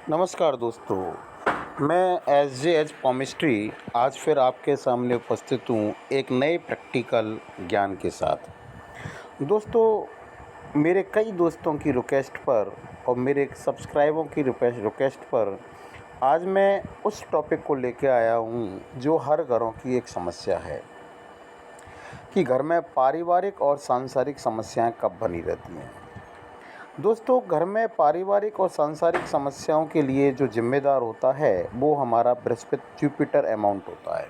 नमस्कार दोस्तों, मैं एस जे एच पॉमिस्ट्री आज फिर आपके सामने उपस्थित हूँ एक नए प्रैक्टिकल ज्ञान के साथ। दोस्तों, मेरे कई दोस्तों की रिक्वेस्ट पर और मेरे सब्सक्राइबरों की रिक्वेस्ट पर आज मैं उस टॉपिक को लेकर आया हूँ जो हर घरों की एक समस्या है कि घर में पारिवारिक और सांसारिक समस्याएं कब बनी रहती हैं। दोस्तों, घर में पारिवारिक और सांसारिक समस्याओं के लिए जो जिम्मेदार होता है वो हमारा बृहस्पति जुपिटर अमाउंट होता है।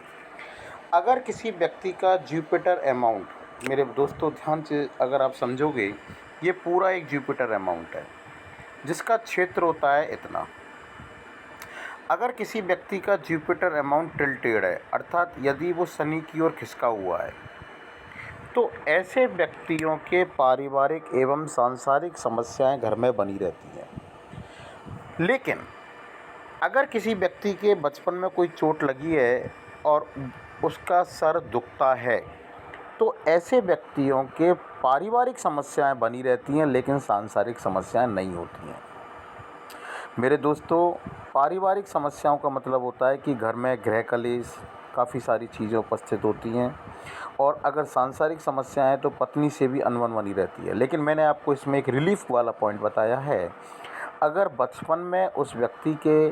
अगर किसी व्यक्ति का जुपिटर अमाउंट, मेरे दोस्तों ध्यान से अगर आप समझोगे, ये पूरा एक जुपिटर अमाउंट है जिसका क्षेत्र होता है इतना। अगर किसी व्यक्ति का जुपिटर अमाउंट टिल्टेड है, अर्थात यदि वो शनि की ओर खिसका हुआ है, तो ऐसे व्यक्तियों के पारिवारिक एवं सांसारिक समस्याएं घर में बनी रहती हैं। लेकिन अगर किसी व्यक्ति के बचपन में कोई चोट लगी है और उसका सर दुखता है, तो ऐसे व्यक्तियों के पारिवारिक समस्याएं बनी रहती हैं लेकिन सांसारिक समस्याएं नहीं होती हैं। मेरे दोस्तों, पारिवारिक समस्याओं का मतलब होता है कि घर में गृह कलेश, काफ़ी सारी चीज़ें उपस्थित होती हैं। और अगर सांसारिक समस्याएं हैं तो पत्नी से भी अनबन बनी रहती है। लेकिन मैंने आपको इसमें एक रिलीफ वाला पॉइंट बताया है। अगर बचपन में उस व्यक्ति के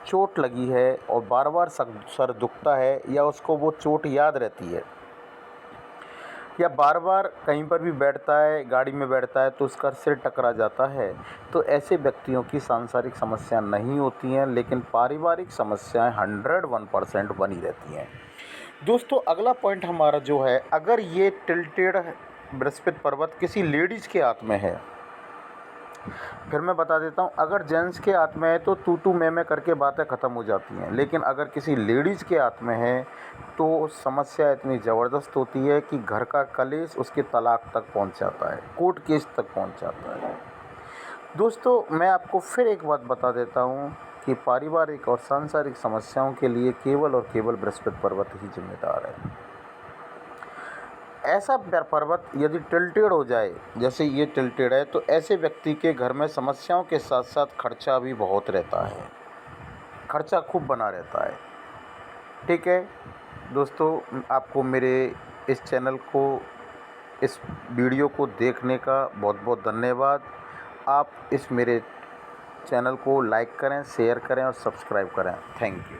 चोट लगी है और बार बार सर दुखता है, या उसको वो चोट याद रहती है, या बार बार कहीं पर भी बैठता है, गाड़ी में बैठता है तो उसका सिर टकरा जाता है, तो ऐसे व्यक्तियों की सांसारिक समस्या नहीं होती हैं लेकिन पारिवारिक समस्याएं 101% बनी रहती हैं। दोस्तों, अगला पॉइंट हमारा जो है, अगर ये टिल्टेड बृहस्पति पर्वत किसी लेडीज़ के हाथ में है, फिर मैं बता देता हूँ, अगर जेंट्स के हाथ में है तो तू तू मैं करके बातें ख़त्म हो जाती हैं। लेकिन अगर किसी लेडीज़ के हाथ में है तो समस्या इतनी ज़बरदस्त होती है कि घर का कलेश उसके तलाक तक पहुँच जाता है, कोर्ट केस तक पहुँच जाता है। दोस्तों, मैं आपको फिर एक बात बता देता हूँ कि पारिवारिक और सांसारिक समस्याओं के लिए केवल और केवल बृहस्पति पर्वत ही जिम्मेदार है। ऐसा पर्वत यदि टिल्टेड हो जाए, जैसे ये टिल्टेड है, तो ऐसे व्यक्ति के घर में समस्याओं के साथ साथ खर्चा भी बहुत रहता है, खर्चा खूब बना रहता है। ठीक है दोस्तों, आपको मेरे इस चैनल को, इस वीडियो को देखने का बहुत बहुत धन्यवाद। आप इस मेरे चैनल को लाइक करें, शेयर करें और सब्सक्राइब करें। Thank you.